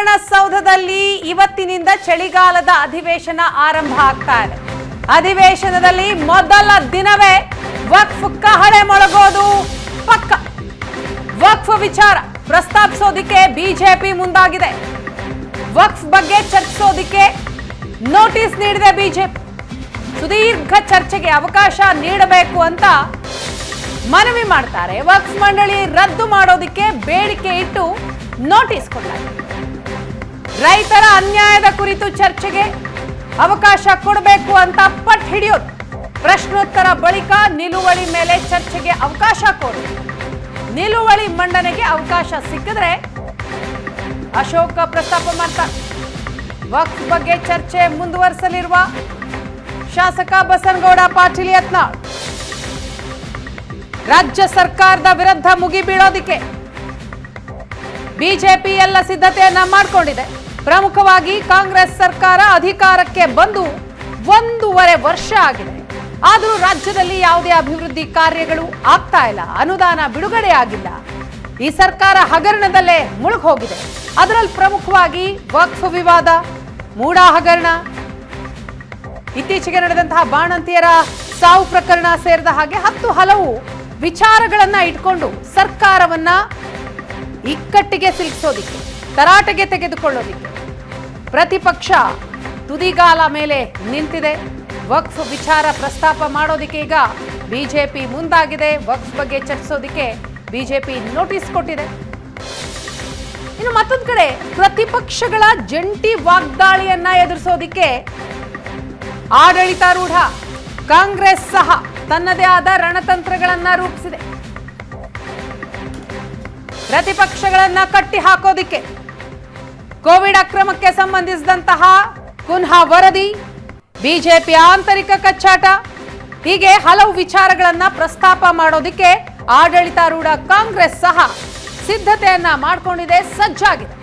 ಸುವರ್ಣಸೌಧದಲ್ಲಿ ಇವತ್ತಿನಿಂದ ಚಳಿಗಾಲದ ಅಧಿವೇಶನ ಆರಂಭ ಆಗ್ತಾ ಇದೆ. ಅಧಿವೇಶನದಲ್ಲಿ ಮೊದಲ ದಿನವೇ ವಕ್ಫ್ ಕಹಳೆ ಮೊಳಗೋದು ಪಕ್ಕ. ವಕ್ಫ್ ವಿಚಾರ ಪ್ರಸ್ತಾಪಿಸೋದಿಕ್ಕೆ ಬಿಜೆಪಿ ಮುಂದಾಗಿದೆ. ವಕ್ಫ್ ಬಗ್ಗೆ ಚರ್ಚಿಸೋದಿಕ್ಕೆ ನೋಟಿಸ್ ನೀಡಿದೆ ಬಿಜೆಪಿ. ಸುದೀರ್ಘ ಚರ್ಚೆಗೆ ಅವಕಾಶ ನೀಡಬೇಕು ಅಂತ ಮನವಿ ಮಾಡ್ತಾರೆ. ವಕ್ಫ್ ಮಂಡಳಿ ರದ್ದು ಮಾಡೋದಿಕ್ಕೆ ಬೇಡಿಕೆ ಇಟ್ಟು ನೋಟಿಸ್ ಕೊಡಲಾಗಿದೆ. ರೈತರ ಅನ್ಯಾಯದ ಕುರಿತು ಚರ್ಚೆಗೆ ಅವಕಾಶ ಕೊಡಬೇಕು ಅಂತ ಪಟ್ಟು ಹಿಡಿಯೋದು. ಪ್ರಶ್ನೋತ್ತರ ಬಳಿಕ ನಿಲುವಳಿ ಮೇಲೆ ಚರ್ಚೆಗೆ ಅವಕಾಶ ಕೊಡೋದು. ನಿಲುವಳಿ ಮಂಡನೆಗೆ ಅವಕಾಶ ಸಿಕ್ಕಿದ್ರೆ ಅಶೋಕ ಪ್ರಸ್ತಾಪ ಮಾಡ್ತಾರೆ. ವಕ್ಫ್ ಬಗ್ಗೆ ಚರ್ಚೆ ಮುಂದುವರಿಸಲಿರುವ ಶಾಸಕ ಬಸನಗೌಡ ಪಾಟೀಲ್ ಯತ್ನಾಳ್ ರಾಜ್ಯ ಸರ್ಕಾರದ ವಿರುದ್ಧ ಮುಗಿಬೀಳೋದಿಕ್ಕೆ ಬಿಜೆಪಿ ಎಲ್ಲ ಸಿದ್ಧತೆಯನ್ನ ಮಾಡಿಕೊಂಡಿದೆ. ಪ್ರಮುಖವಾಗಿ ಕಾಂಗ್ರೆಸ್ ಸರ್ಕಾರ ಅಧಿಕಾರಕ್ಕೆ ಬಂದು 1.5 ವರ್ಷ ಆಗಿದೆ. ಆದರೂ ರಾಜ್ಯದಲ್ಲಿ ಯಾವುದೇ ಅಭಿವೃದ್ಧಿ ಕಾರ್ಯಗಳು ಆಗ್ತಾ ಇಲ್ಲ. ಅನುದಾನ ಬಿಡುಗಡೆ ಆಗಿಲ್ಲ. ಈ ಸರ್ಕಾರ ಹಗರಣದಲ್ಲೇ ಮುಳುಗಿ ಹೋಗಿದೆ. ಅದರಲ್ಲಿ ಪ್ರಮುಖವಾಗಿ ವಕ್ಫ್ ವಿವಾದ, ಮೂಡಾ ಹಗರಣ, ಇತ್ತೀಚೆಗೆ ನಡೆದಂತಹ ಬಾಣಂತಿಯರ ಸಾವು ಪ್ರಕರಣ ಸೇರಿದ ಹಾಗೆ 10 ಹಲವು ವಿಚಾರಗಳನ್ನ ಇಟ್ಕೊಂಡು ಸರ್ಕಾರವನ್ನ ಇಕ್ಕಟ್ಟಿಗೆ ಸಿಲುಕಿಸೋದಿಕ್ಕೆ, ತರಾಟೆಗೆ ತೆಗೆದುಕೊಳ್ಳೋದಿಕ್ಕೆ ಪ್ರತಿಪಕ್ಷ ತುದಿಗಾಲ ಮೇಲೆ ನಿಂತಿದೆ. ವಕ್ಫ್ ವಿಚಾರ ಪ್ರಸ್ತಾಪ ಮಾಡೋದಿಕ್ಕೆ ಈಗ ಬಿಜೆಪಿ ಮುಂದಾಗಿದೆ. ವಕ್ಫ್ ಬಗ್ಗೆ ಚರ್ಚಿಸೋದಿಕ್ಕೆ ಬಿಜೆಪಿ ನೋಟಿಸ್ ಕೊಟ್ಟಿದೆ. ಇನ್ನು ಮತ್ತೊಂದು ಕಡೆ ಪ್ರತಿಪಕ್ಷಗಳ ಜಂಟಿ ವಾಗ್ದಾಳಿಯನ್ನ ಎದುರಿಸೋದಿಕ್ಕೆ ಆಡಳಿತಾರೂಢ ಕಾಂಗ್ರೆಸ್ ಸಹ ತನ್ನದೇ ಆದ ರಣತಂತ್ರಗಳನ್ನ ರೂಪಿಸಿದೆ. ಪ್ರತಿಪಕ್ಷಗಳನ್ನ ಕಟ್ಟಿ ಹಾಕೋದಿಕ್ಕೆ ಕೋವಿಡ್ ಅಕ್ರಮಕ್ಕೆ ಸಂಬಂಧಿಸಿದಂತಹ ಕುನ್ಹಾ ವರದಿ, ಬಿಜೆಪಿ ಆಂತರಿಕ ಕಚ್ಚಾಟ, ಹೀಗೆ ಹಲವು ವಿಚಾರಗಳನ್ನ ಪ್ರಸ್ತಾಪ ಮಾಡೋದಿಕ್ಕೆ ಆಡಳಿತಾರೂಢ ಕಾಂಗ್ರೆಸ್ ಸಹ ಸಿದ್ಧತೆಯನ್ನ ಮಾಡಿಕೊಂಡಿದೆ, ಸಜ್ಜಾಗಿದೆ.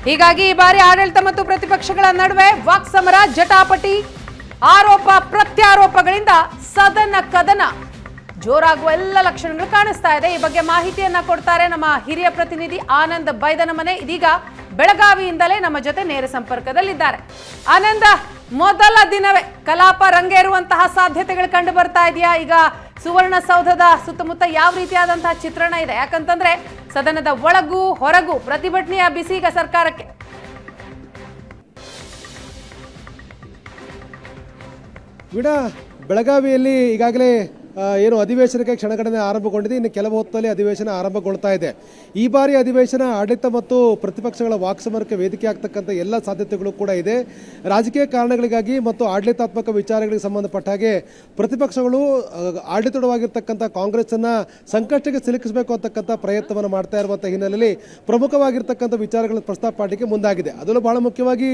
ಹೀಗಾಗಿ ಈ ಬಾರಿ ಆಡಳಿತ ಮತ್ತು ಪ್ರತಿಪಕ್ಷಗಳ ನಡುವೆ ವಾಕ್ಸಮರ, ಜಟಾಪಟಿ, ಆರೋಪ ಪ್ರತ್ಯಾರೋಪಗಳಿಂದ ಸದನ ಕದನ ಜೋರಾಗುವ ಎಲ್ಲ ಲಕ್ಷಣಗಳು ಕಾಣಿಸ್ತಾ ಇದೆ. ಈ ಬಗ್ಗೆ ಮಾಹಿತಿಯನ್ನ ಕೊಡ್ತಾರೆ ನಮ್ಮ ಹಿರಿಯ ಪ್ರತಿನಿಧಿ ಆನಂದ್ ಬೈದನಮನೆ. ಇದೀಗ ಬೆಳಗಾವಿಯಿಂದಲೇ ನಮ್ಮ ಜೊತೆ ನೇರ ಸಂಪರ್ಕದಲ್ಲಿದ್ದಾರೆ. ಆನಂದ, ಮೊದಲ ದಿನವೇ ಕಲಾಪ ರಂಗೇರುವಂತಹ ಸಾಧ್ಯತೆಗಳು ಕಂಡು ಬರ್ತಾ ಇದೆಯಾ? ಈಗ ಸುವರ್ಣಸೌಧದ ಸುತ್ತಮುತ್ತ ಯಾವ ರೀತಿಯಾದಂತಹ ಚಿತ್ರಣ ಇದೆ? ಯಾಕಂತಂದ್ರೆ ಸದನದ ಒಳಗೂ ಹೊರಗೂ ಪ್ರತಿಭಟನೆಯ ಬಿಸಿ ಈಗ ಸರ್ಕಾರಕ್ಕೆ. ಬೆಳಗಾವಿಯಲ್ಲಿ ಈಗಾಗಲೇ ಏನು ಅಧಿವೇಶನಕ್ಕೆ ಕ್ಷಣಗಣನೆ ಆರಂಭಗೊಂಡಿದೆ. ಇನ್ನು ಕೆಲವು ಹೊತ್ತಲ್ಲಿ ಅಧಿವೇಶನ ಆರಂಭಗೊಳ್ತಾ ಇದೆ. ಈ ಬಾರಿ ಅಧಿವೇಶನ ಆಡಳಿತ ಮತ್ತು ಪ್ರತಿಪಕ್ಷಗಳ ವಾಕ್ಸಮರಕ್ಕೆ ವೇದಿಕೆ ಆಗ್ತಕ್ಕಂಥ ಎಲ್ಲ ಸಾಧ್ಯತೆಗಳು ಕೂಡ ಇದೆ. ರಾಜಕೀಯ ಕಾರಣಗಳಿಗಾಗಿ ಮತ್ತು ಆಡಳಿತಾತ್ಮಕ ವಿಚಾರಗಳಿಗೆ ಸಂಬಂಧಪಟ್ಟ ಹಾಗೆ ಪ್ರತಿಪಕ್ಷಗಳು ಆಡಳಿತವಾಗಿರ್ತಕ್ಕಂಥ ಕಾಂಗ್ರೆಸ್ಸನ್ನು ಸಂಕಷ್ಟಕ್ಕೆ ಸಿಲುಕಿಸಬೇಕು ಅಂತಕ್ಕಂಥ ಪ್ರಯತ್ನವನ್ನು ಮಾಡ್ತಾ ಇರುವಂಥ ಹಿನ್ನೆಲೆಯಲ್ಲಿ ಪ್ರಮುಖವಾಗಿರ್ತಕ್ಕಂಥ ವಿಚಾರಗಳನ್ನು ಪ್ರಸ್ತಾಪ ಮಾಡಲಿಕ್ಕೆ ಮುಂದಾಗಿದೆ. ಅದರಲ್ಲೂ ಬಹಳ ಮುಖ್ಯವಾಗಿ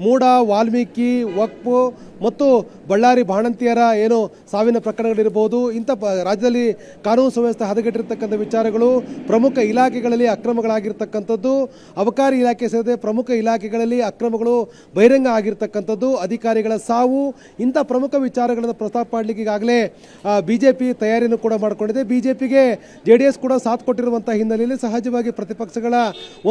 ಮೂಡಾ, ವಾಲ್ಮೀಕಿ, ವಕ್ಫ್ ಮತ್ತು ಬಳ್ಳಾರಿ ಬಾಣಂತಿಯರ ಏನು ಸಾವಿನ ಪ್ರಕರಣಗಳಿರ್ಬೋದು, ಇಂಥ ರಾಜ್ಯದಲ್ಲಿ ಕಾನೂನು ಸುವ್ಯವಸ್ಥೆ ಹದಗೆಟ್ಟಿರ್ತಕ್ಕಂಥ ವಿಚಾರಗಳು, ಪ್ರಮುಖ ಇಲಾಖೆಗಳಲ್ಲಿ ಅಕ್ರಮಗಳಾಗಿರ್ತಕ್ಕಂಥದ್ದು, ಅಬಕಾರಿ ಇಲಾಖೆ ಸೇರಿದಂತೆ ಪ್ರಮುಖ ಇಲಾಖೆಗಳಲ್ಲಿ ಅಕ್ರಮಗಳು ಬಹಿರಂಗ ಆಗಿರ್ತಕ್ಕಂಥದ್ದು, ಅಧಿಕಾರಿಗಳ ಸಾವು, ಇಂಥ ಪ್ರಮುಖ ವಿಚಾರಗಳನ್ನು ಪ್ರಸ್ತಾಪ ಮಾಡಲಿಕ್ಕೆ ಈಗಾಗಲೇ ಬಿಜೆಪಿ ತಯಾರಿಯನ್ನು ಕೂಡ ಮಾಡಿಕೊಂಡಿದೆ. ಬಿಜೆಪಿಗೆ JDS ಕೂಡ ಸಾಥ್ ಕೊಟ್ಟಿರುವಂಥ ಹಿನ್ನೆಲೆಯಲ್ಲಿ ಸಹಜವಾಗಿ ಪ್ರತಿಪಕ್ಷಗಳ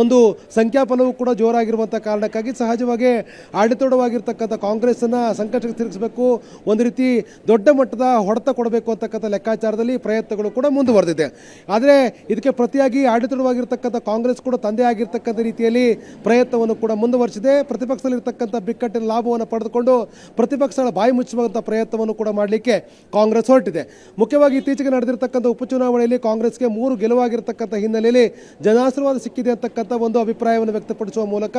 ಒಂದು ಸಂಖ್ಯಾಬಲವು ಕೂಡ ಜೋರಾಗಿರುವಂಥ ಕಾರಣಕ್ಕಾಗಿ ಸಹಜವಾಗಿ ಆಡಳಿತವಾಗಿರ್ತಕ್ಕಂಥ ಕಾಂಗ್ರೆಸ್ಸನ್ನು ಸಂಕಷ್ಟಕ್ಕೆ ತಿರುಗಿಸಬೇಕು, ಒಂದು ರೀತಿ ದೊಡ್ಡ ಮಟ್ಟದ ಹೊಡೆತ ಕೊಡಬೇಕು ಅಂತಕ್ಕಂಥ ಲೆಕ್ಕಾಚಾರದಲ್ಲಿ ಪ್ರಯತ್ನಗಳು ಕೂಡ ಮುಂದುವರೆದಿದೆ. ಆದರೆ ಇದಕ್ಕೆ ಪ್ರತಿಯಾಗಿ ಆಡಳಿತವಾಗಿರ್ತಕ್ಕಂಥ ಕಾಂಗ್ರೆಸ್ ಕೂಡ ತಂದೆ ಆಗಿರ್ತಕ್ಕಂಥ ರೀತಿಯಲ್ಲಿ ಪ್ರಯತ್ನವನ್ನು ಕೂಡ ಮುಂದುವರಿಸಿದೆ. ಪ್ರತಿಪಕ್ಷದಲ್ಲಿರ್ತಕ್ಕಂಥ ಬಿಕ್ಕಟ್ಟಿನ ಲಾಭವನ್ನು ಪಡೆದುಕೊಂಡು ಪ್ರತಿಪಕ್ಷಗಳ ಬಾಯಿ ಮುಚ್ಚುವಂಥ ಪ್ರಯತ್ನವನ್ನು ಕೂಡ ಮಾಡಲಿಕ್ಕೆ ಕಾಂಗ್ರೆಸ್ ಹೊರಟಿದೆ. ಮುಖ್ಯವಾಗಿ ಇತ್ತೀಚೆಗೆ ನಡೆದಿರ್ತಕ್ಕಂಥ ಉಪಚುನಾವಣೆಯಲ್ಲಿ ಕಾಂಗ್ರೆಸ್ಗೆ 3 ಗೆಲುವಾಗಿರ್ತಕ್ಕಂಥ ಹಿನ್ನೆಲೆಯಲ್ಲಿ ಜನಾಶೀರ್ವಾದ ಸಿಕ್ಕಿದೆ ಅಂತಕ್ಕಂಥ ಒಂದು ಅಭಿಪ್ರಾಯವನ್ನು ವ್ಯಕ್ತಪಡಿಸುವ ಮೂಲಕ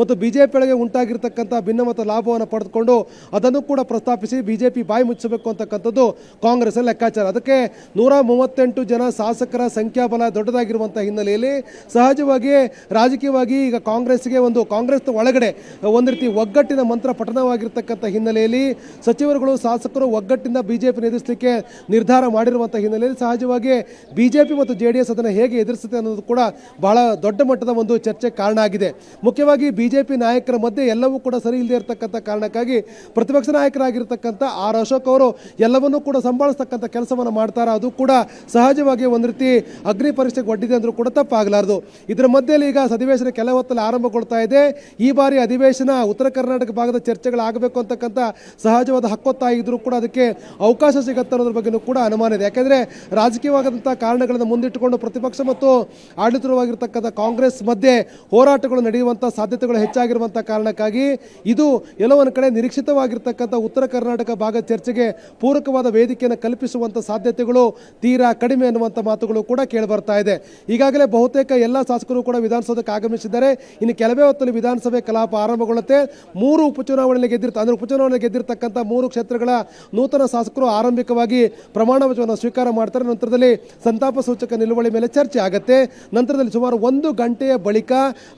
ಮತ್ತು ಬಿಜೆಪಿಯೊಳಗೆ ಉಂಟಾಗಿರ್ತಕ್ಕಂಥ ಭಿನ್ನಮತ ಲಾಭವನ್ನು ಪಡೆದುಕೊಂಡು ಅದನ್ನು ಕೂಡ ಪ್ರಸ್ತಾಪಿಸಿ ಬಿಜೆಪಿ ಬಾಯಿ ಮುಚ್ಚಬೇಕು ಅಂತಕ್ಕಂಥದ್ದು ಕಾಂಗ್ರೆಸ್ ಲೆಕ್ಕಾಚಾರ. ಅದಕ್ಕೆ 138 ಜನ ಶಾಸಕರ ಸಂಖ್ಯಾಬಲ ದೊಡ್ಡದಾಗಿರುವಂಥ ಹಿನ್ನೆಲೆಯಲ್ಲಿ ಸಹಜವಾಗಿ ರಾಜಕೀಯವಾಗಿ ಈಗ ಕಾಂಗ್ರೆಸ್ಗೆ ಕಾಂಗ್ರೆಸ್ ಒಳಗಡೆ ಒಂದು ರೀತಿ ಒಗ್ಗಟ್ಟಿನ ಮಂತ್ರ ಪಠಣವಾಗಿರ್ತಕ್ಕಂಥ ಹಿನ್ನೆಲೆಯಲ್ಲಿ ಸಚಿವರುಗಳು, ಶಾಸಕರು ಒಗ್ಗಟ್ಟಿಂದ ಬಿಜೆಪಿ ಎದುರಿಸಲಿಕ್ಕೆ ನಿರ್ಧಾರ ಮಾಡಿರುವಂಥ ಹಿನ್ನೆಲೆಯಲ್ಲಿ ಸಹಜವಾಗಿ ಬಿಜೆಪಿ ಮತ್ತು JDS ಅದನ್ನು ಹೇಗೆ ಎದುರಿಸುತ್ತೆ ಅನ್ನೋದು ಕೂಡ ಬಹಳ ದೊಡ್ಡ ಮಟ್ಟದ ಒಂದು ಚರ್ಚೆ ಕಾರಣ ಆಗಿದೆ. ಮುಖ್ಯವಾಗಿ ಬಿಜೆಪಿ ನಾಯಕರ ಮಧ್ಯೆ ಎಲ್ಲವೂ ಕೂಡ ಸರಿ ಇಲ್ಲದೆ ಇರತಕ್ಕಂಥ ಕಾರಣಕ್ಕಾಗಿ ಪ್ರತಿಪಕ್ಷ ನಾಯಕರಾಗಿರ್ತಕ್ಕಂಥ ಆರ್ ಅಶೋಕ್ ಅವರು ಎಲ್ಲವನ್ನೂ ಕೂಡ ಸಂಭಾಳಿಸ್ತಕ್ಕಂಥ ಕೆಲಸವನ್ನು ಮಾಡ್ತಾರೆ. ಅದು ಕೂಡ ಸಹಜವಾಗಿ ಒಂದು ರೀತಿ ಅಗ್ನಿ ಪರೀಕ್ಷೆಗೆ ಒಡ್ಡಿದೆ ಅಂದರೂ ಕೂಡ ತಪ್ಪಾಗಲಾರದು. ಇದರ ಮಧ್ಯೆಯಲ್ಲಿ ಈಗ ಅಧಿವೇಶನ ಕೆಲ ಹೊತ್ತಲ್ಲಿ ಆರಂಭಗೊಳ್ತಾ ಇದೆ. ಈ ಬಾರಿ ಅಧಿವೇಶನ ಉತ್ತರ ಕರ್ನಾಟಕ ಭಾಗದ ಚರ್ಚೆಗಳಾಗಬೇಕು ಅಂತಕ್ಕಂಥ ಸಹಜವಾದ ಹಕ್ಕೊತ್ತಾಯ ಇದ್ರೂ ಕೂಡ ಅದಕ್ಕೆ ಅವಕಾಶ ಸಿಗುತ್ತೆ ಅನ್ನೋದ್ರ ಬಗ್ಗೆಯೂ ಕೂಡ ಅನುಮಾನ ಇದೆ. ಯಾಕೆಂದರೆ ರಾಜಕೀಯವಾದಂಥ ಕಾರಣಗಳನ್ನು ಮುಂದಿಟ್ಟುಕೊಂಡು ಪ್ರತಿಪಕ್ಷ ಮತ್ತು ಆಡಳಿತವಾಗಿರ್ತಕ್ಕಂಥ ಕಾಂಗ್ರೆಸ್ ಮಧ್ಯೆ ಹೋರಾಟಗಳು ನಡೆಯುವಂಥ ಸಾಧ್ಯತೆಗಳು ಹೆಚ್ಚಾಗಿರುವಂಥ ಕಾರಣಕ್ಕಾಗಿ ಇದು ಎಲ್ಲೋ ಒಂದು ಕಡೆ ನಿರೀಕ್ಷಿತವಾಗಿರ್ತಕ್ಕಂಥ ಉತ್ತರ ಕರ್ನಾಟಕ ಭಾಗದ ಚರ್ಚೆಗೆ ಪೂರಕವಾದ ವೇದಿಕೆಯನ್ನು ಕಲ್ಪಿಸುವಂಥ ಸಾಧ್ಯತೆಗಳು ತೀರಾ ಕಡಿಮೆ ಅನ್ನುವಂಥ ಮಾತುಗಳು ಕೂಡ ಕೇಳಿಬರ್ತಾ ಇದೆ. ಈಗಾಗಲೇ ಬಹುತೇಕ ಎಲ್ಲ ಶಾಸಕರು ಕೂಡ ವಿಧಾನಸೌಧಕ್ಕೆ ಆಗಮಿಸಿದ್ದಾರೆ. ಇನ್ನು ಕೆಲವೇ ಹೊತ್ತಲ್ಲಿ ವಿಧಾನಸಭೆ ಕಲಾಪ ಆರಂಭಗೊಳ್ಳುತ್ತೆ. 3 ಉಪಚುನಾವಣೆಯಲ್ಲಿ ಗೆದ್ದಿರ್ತಕ್ಕಂಥ 3 ಕ್ಷೇತ್ರಗಳ ನೂತನ ಶಾಸಕರು ಆರಂಭಿಕವಾಗಿ ಪ್ರಮಾಣ ವಚನವನ್ನು ಸ್ವೀಕಾರ ಮಾಡ್ತಾರೆ. ನಂತರದಲ್ಲಿ ಸಂತಾಪ ಸೂಚಕ ನಿಲುವಳಿ ಮೇಲೆ ಚರ್ಚೆ ಆಗುತ್ತೆ. ನಂತರದಲ್ಲಿ ಸುಮಾರು 1 ಗಂಟೆಯ ಬಳಿಕ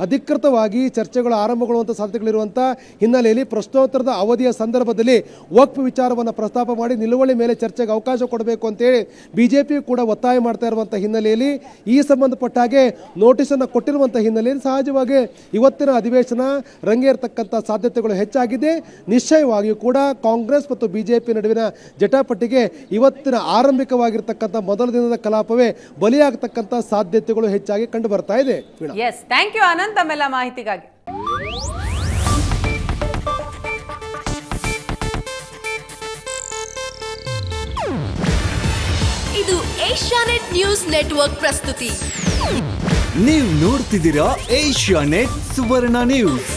ಅಧಿಕೃತವಾಗಿ ಚರ್ಚೆಗಳು ಆರಂಭಗೊಳ್ಳುವಂಥ ಸಾಧ್ಯತೆಗಳಿರುವಂಥ ಹಿನ್ನೆಲೆಯಲ್ಲಿ ಪ್ರಶ್ನೋತ್ತರದ ಅವಧಿಯ ಸಂದರ್ಭದಲ್ಲಿ ವಕ್ಫ್ ವಿಚಾರವನ್ನು ಪ್ರಸ್ತಾಪ ಮಾಡಿ ನಿಲುವಳಿ ಮೇಲೆ ಚರ್ಚೆಗೆ ಅವಕಾಶ ಕೊಡಬೇಕು ಅಂತೇಳಿ ಬಿಜೆಪಿ ಕೂಡ ಒತ್ತಾಯ ಮಾಡ್ತಾ ಇರುವಂಥ ಹಿನ್ನೆಲೆಯಲ್ಲಿ ಈ ಸಂಬಂಧಪಟ್ಟ ಹಾಗೆ ನೋಟಿಸನ್ನು ಕೊಟ್ಟಿರುವಂಥ ಹಿನ್ನೆಲೆಯಲ್ಲಿ ಸಹಜವಾಗಿ ಇವತ್ತಿನ ಅಧಿವೇಶನ ರಂಗೇರ್ತಕ್ಕಂಥ ಸಾಧ್ಯತೆಗಳು ಹೆಚ್ಚಾಗಿದೆ. ನಿಶ್ಚಯವಾಗಿಯೂ ಕೂಡ ಕಾಂಗ್ರೆಸ್ ಮತ್ತು ಬಿಜೆಪಿ ನಡುವಿನ ಜಟಾಪಟಿಗೆ ಇವತ್ತಿನ ಆರಂಭಿಕವಾಗಿರ್ತಕ್ಕಂಥ ಮೊದಲ ದಿನದ ಕಲಾಪವೇ ಬಲಿಯಾಗತಕ್ಕಂಥ ಸಾಧ್ಯತೆಗಳು ಹೆಚ್ಚಾಗಿ ಕಂಡು ಬರ್ತಾ ಇದೆ. ಎಸ್, ಥ್ಯಾಂಕ್ ಯು ಅನಂತ್ ತಮ್ಮೆಲ್ಲ ಮಾಹಿತಿಗಾಗಿ. ಇದು ಏಷ್ಯಾನೆಟ್ ನ್ಯೂಸ್ ನೆಟ್ವರ್ಕ್ ಪ್ರಸ್ತುತಿ. ನೀವು ನೋಡ್ತಿದ್ದೀರಾ ಏಷ್ಯಾನೆಟ್ ಸುವರ್ಣ ನ್ಯೂಸ್.